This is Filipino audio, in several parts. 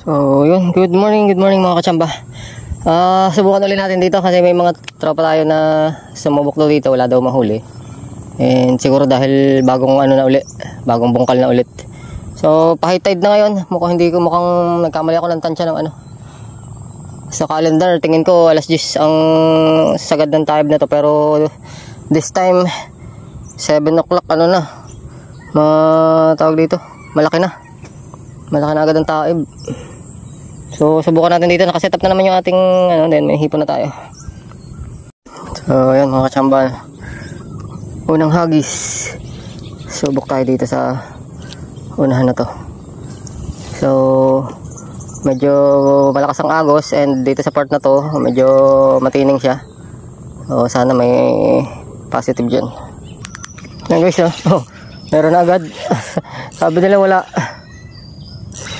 So yun, good morning mga kachamba. Subukan ulit natin dito kasi may mga tropa tayo na sumubok daw dito, wala daw mahuli. And siguro dahil bagong ano na ulit, bagong bungkal na ulit. So pa-high tide na ngayon, mukhang nagkamali ako ng tansya ng ano. Sa calendar, tingin ko alas 10 ang sagad ng tide na to, pero this time 7 o'clock ano na. Tawag dito, malaki na agad ang taib. So subukan natin dito, nakaset up na naman yung ating ano, then may hipon na tayo. So ayan mga kachamba, unang hagis, subok tayo dito sa unahan na to. So medyo malakas ang agos, and dito sa part na to medyo matining siya. So sana may positive dyan. Yan guys, oh, meron na agad. Sabi nila wala,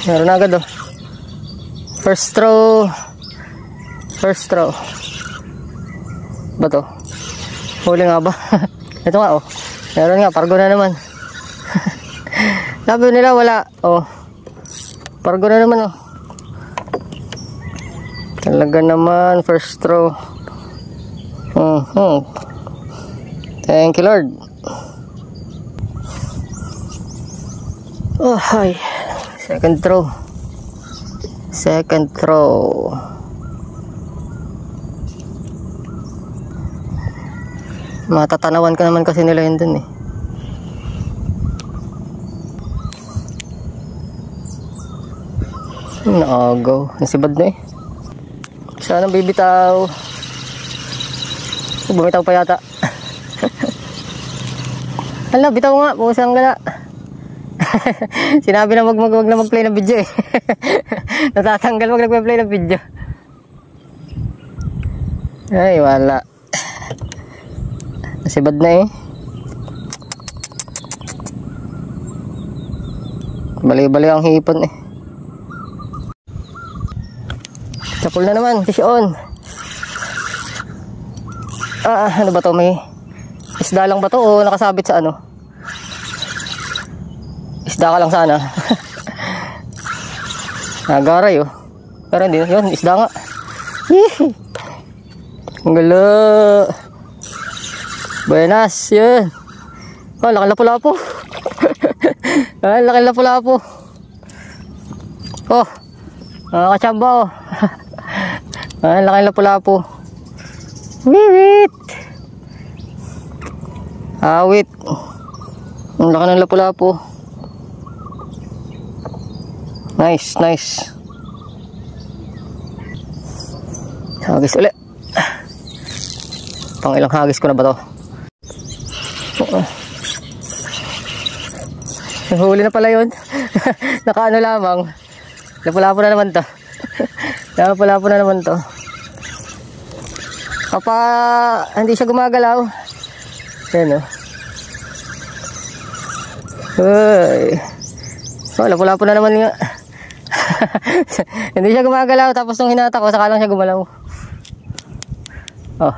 meron na agad. First throw ba to? Huli nga ba? Ito nga, oh, meron nga, pargo na naman. Sabi nila wala, oh, pargo na naman, oh. Talaga naman, first throw. Thank you Lord. Oh hi, second throw. Matatanawan ka naman kasi nila yun dun eh. Naagaw, nasibad na eh. Sana bibitaw. Bumitaw pa yata. Hala, bitaw nga, pusang gala. Sinabi na wag na mag-play ng video eh. Natatanggal wag nag-play ng video. Ay, wala. Nasibad na eh. Bali-bali ang hipon eh. Sapul na naman, fish on. Ano ba to? May isda lang ba to o nakasabit sa ano? Isda ka lang sana. Nagaray oh. Pero hindi, yun, isda nga. Ang gala. Buenas, yun. Oh, laki lapu-lapu. Laki lapu-lapu. Oh, nakakachamba oh. Laki lapu-lapu. Wiwit. Awit. Ang laki ng lapu-lapu. Nice. Hagis ulit. Pang ilang hagis ko na ba to? Huli na pala yun. Nakaano lamang. Lapu-lapu na naman to. Lapu-lapu na naman to. Kapag hindi siya gumagalaw. Ayan o. Uy. Oh, lapu-lapu na naman nga. Hindi siya gumagalaw, tapos nung hinata ko, saka lang siya gumalaw. Oh.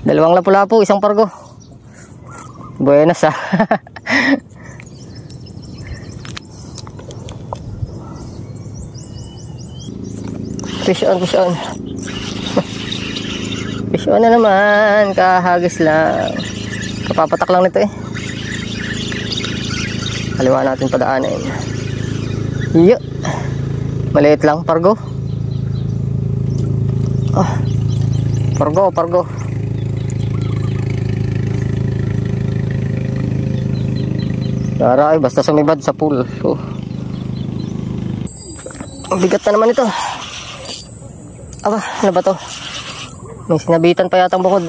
Dalawang lapu-lapu, isang pargo. Buenas ah. Fish on. Fish on na naman, kahagis lang. Kapapatak lang nito eh. Kaliwa natin padaanin. Iyo. Maliit lang, pargo. Oh. Pargo. Daray, basta sumibad sa pool. Oh. Ang bigat na naman ito. Aba, ano ba to? May sinabitan pa yatang bukod.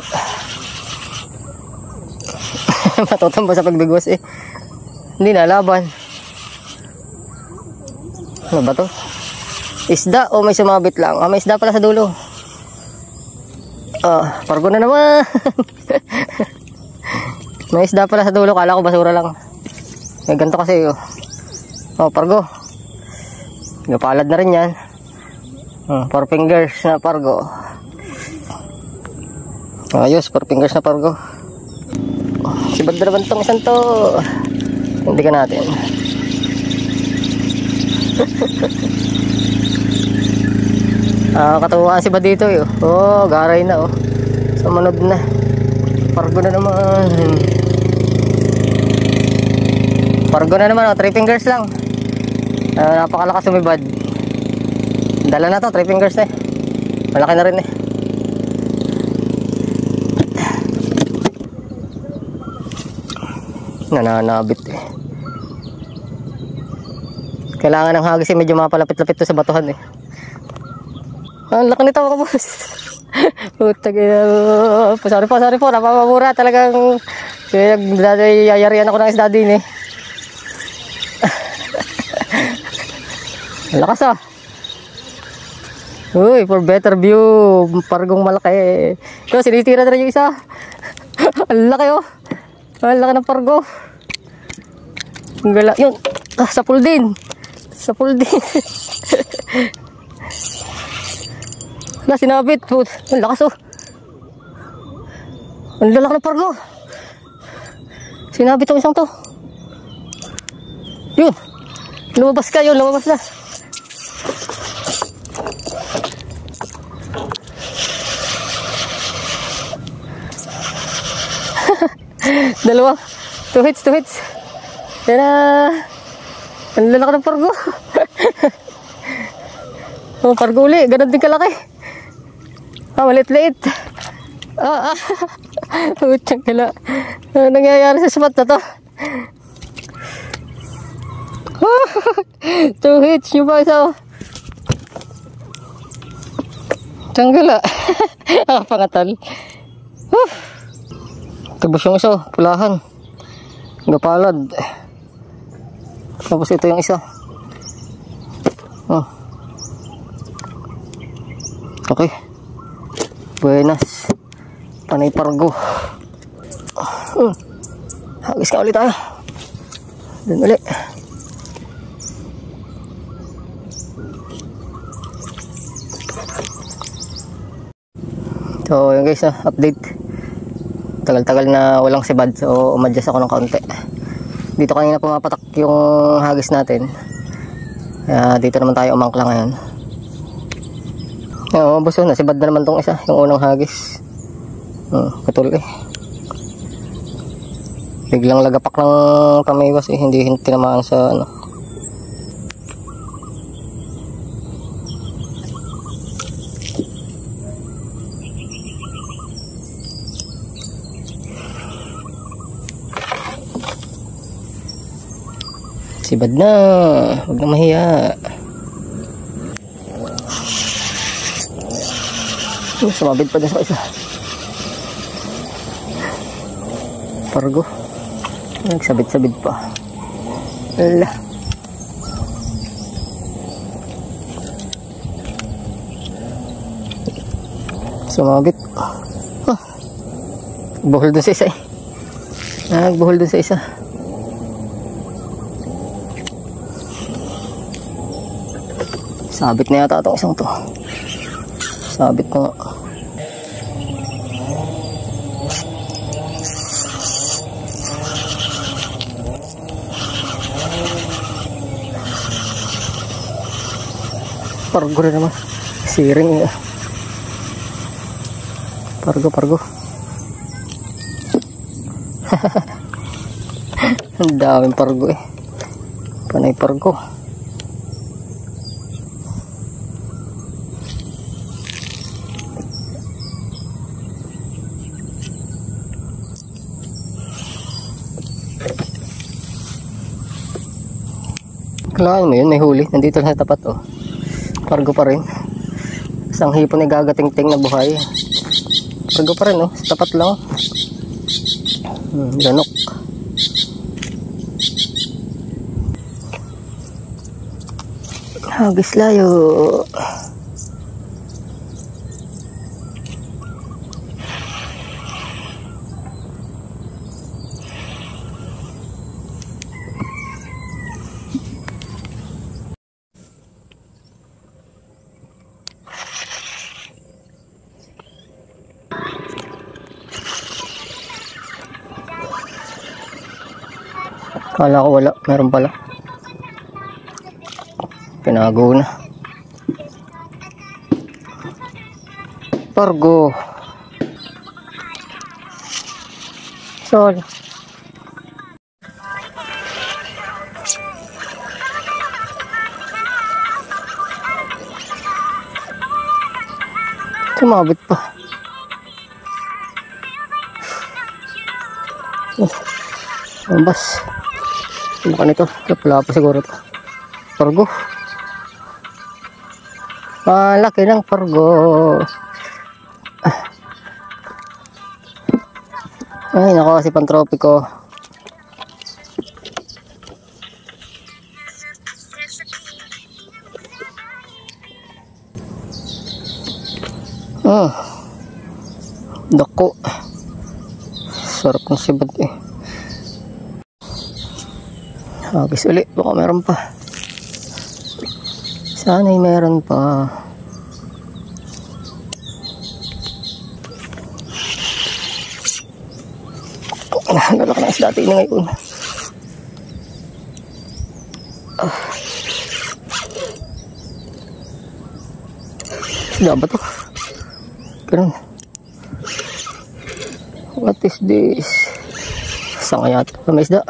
Matutamba sa pagbigwas eh. Hindi na laban. Ano ba to? Isda o may sumabit lang? May isda pala sa dulo. Pargo na naman. May isda pala sa dulo, kala ko basura lang. May ganito kasi pargo. Napalad na rin yan. 4 fingers na pargo. Ayos, 4 fingers na pargo. Sibad na naman itong isang to. Hindi ka natin. Katuwaan si ba dito eh. Oh, garay na oh. Sumunod na. Pargo na naman. Pargo na naman oh, 3 fingers lang. Napakalakas sumibad. Dala na to, 3 fingers na eh. Malaki na rin eh. Nananabit eh. Kailangan ng hagis eh, medyo mapalapit-lapit to sa batuhan eh. Ang laki nito mga boss. Putang ina. Sorry po, napapamura talagang. Yayarian ako ng isda din eh. Ang lakas ah. Uy, for better view, pargong malaki. Ito, sinitira na rin yung isa. Ang laki oh. Ang laki ng pargo. Ang gala, yun. Sapul din. Sapul din. Wala, sinabit. Ang lakas oh. Ang lalaki ng pargo. Sinabit ang isang to. Yun. Lumabas ka yun, lumabas na. Dalawa. 2 hits. Yan na. Ang lalaki ng pargo. Oh, pargo uli. Ganon din kalaki. Malit-liit. Utang kala. Ano nangyayari sa spot na to? 2 hits. Yung ba isa? Tanggala. Pangatal. Tapos yung isa, pulahan. Gapalad. Tapos ito yung isa. Oh. Okay. Buenas. Panay pargo. Hagis ka ulit tayo. Doon ulit. So yun guys, update. Tagal-tagal na walang sibad, so umadjust ako ng kaunti. Dito kanina pumapatak yung hagis natin. Kaya dito naman tayo umangkla ngayon. Oo, buso na sibad na naman tong isa, yung unang hagis. Putol eh. Biglang lagapak ng tamiwas eh, hindi tinamaan sa ano. Sibad na, huwag na mahiya. Sumabit pa din sa isa. Pargo. Nagsabit-sabit pa. Ala. Sumabit. Buhol dun sa isa eh. Nagbuhol dun sa isa. Sabit na yata itong isang to. Sabit na nga. Pargo na naman. Siring eh. Pargo. Ang daming pargo eh. Panay pargo. Kailangan mo yun, may huli. Nandito lang sa tapat oh. Pargo pa rin. Isang hipon ay gagating-ting na buhay. Pargo pa rin oh, sa tapat lang. Ganok. Hagis layo. Kala ko wala, meron pala. Tinago na. Pargo. Sol. Tumabit pa. Ambas. Baka nito. Wala pa siguro ito. Pargo. Laki ng pargo. Ay, nako si Pantropiko. Dako. Sarap ng sibad eh. Hagis uli. Baka meron pa. Sana'y meron pa. Lalaki na isda natin ngayon. Isda ba to? Ganun. What is this? Saan kaya ito? May isda.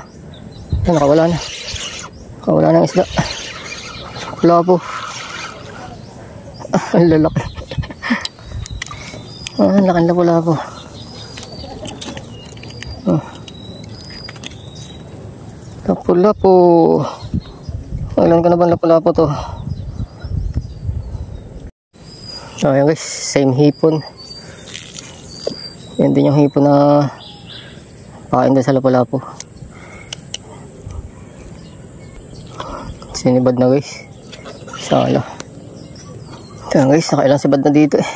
Nakawala na. Nakawala na ang isda. Wala po. Ang lalaki. Ang laki na wala po. Lapu-lapu. Ilan ka na ba lapu-lapu to? Ayan guys, same hipon. Yan din yung hipon na pakain doon sa lapu-lapu. Sinibad na guys. Sala. Ayan guys, nakailang sibad na dito eh.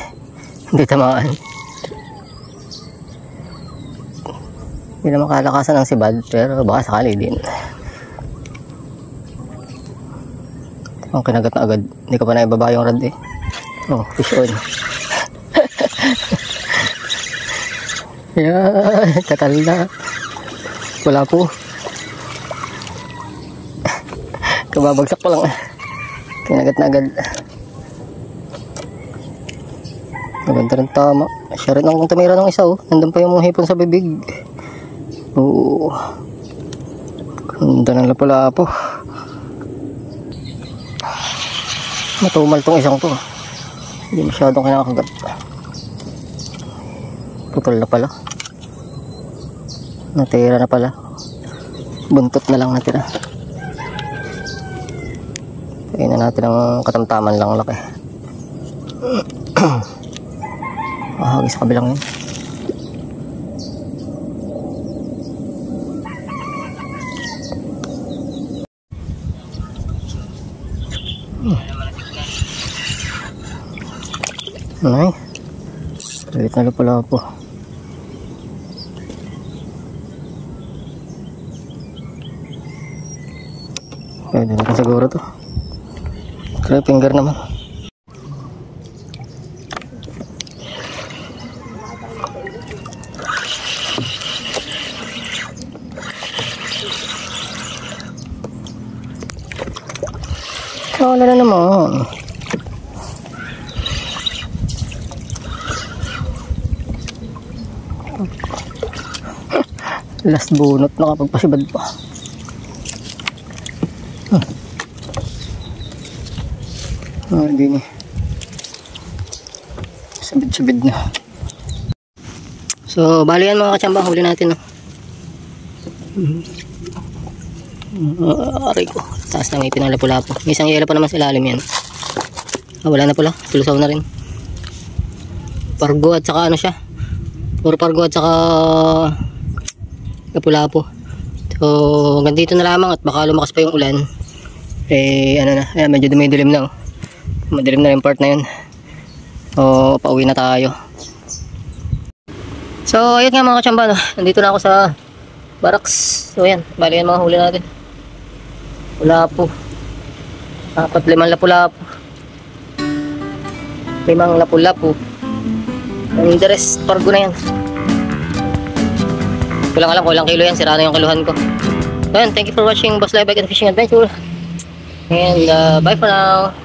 Hindi tamaan. Hindi na makalakasan ng sibad, pero baka sakali din. Ang kinagat na agad. Hindi ka pa naibaba yung rod eh. Oh, fish on. Yan, takal na. Wala po. Kababagsak pa lang. Kinagat na agad. Maganda rin tama. Siya rin ang tumira ng isa oh. Nandun pa yung mga hipon sa bibig. Oo. Ganda ng lapu-lapu. Matumal tong isang to. Hindi masyadong kinakagat. Putol na pala. Natira na pala. Buntot na lang natira. Kainan natin ang katamtaman lang laki. Hagis sa kabilang yun. Ay, ulit na lapu-lapu. Pwede na siguro to. Try finger naman. Wala na naman. Last bunot, nakapagpasibad pa. Hindi niya. Sabid-sabid na. So, bali yan mga katsamba, huli natin. Aray ko, taas na ngipin ng lapu-lapu. May isang yelo pa naman sa ilalim yan. Wala na pala, tulusaw na rin. Pargo at saka ano siya. Puro pargo at saka lapu-lapu. So hanggang dito na lamang at baka lumakas pa yung ulan. Eh ano na, ayan, medyo dumidilim na oh. Madilim na yung part na yun. So pauwi na tayo. So ayun nga mga katsamba no? Nandito na ako sa barracks. So ayan, bali yan mga huli natin. Lapu. 4-5 lapu-lapu. 5 lapu-lapu. And the rest, pargo na yan. Kulang alam ko ilang kilo yan, sira na yung kiluhan ko. Ayan, thank you for watching Boss Live Bike and Fishing Adventure. And bye for now.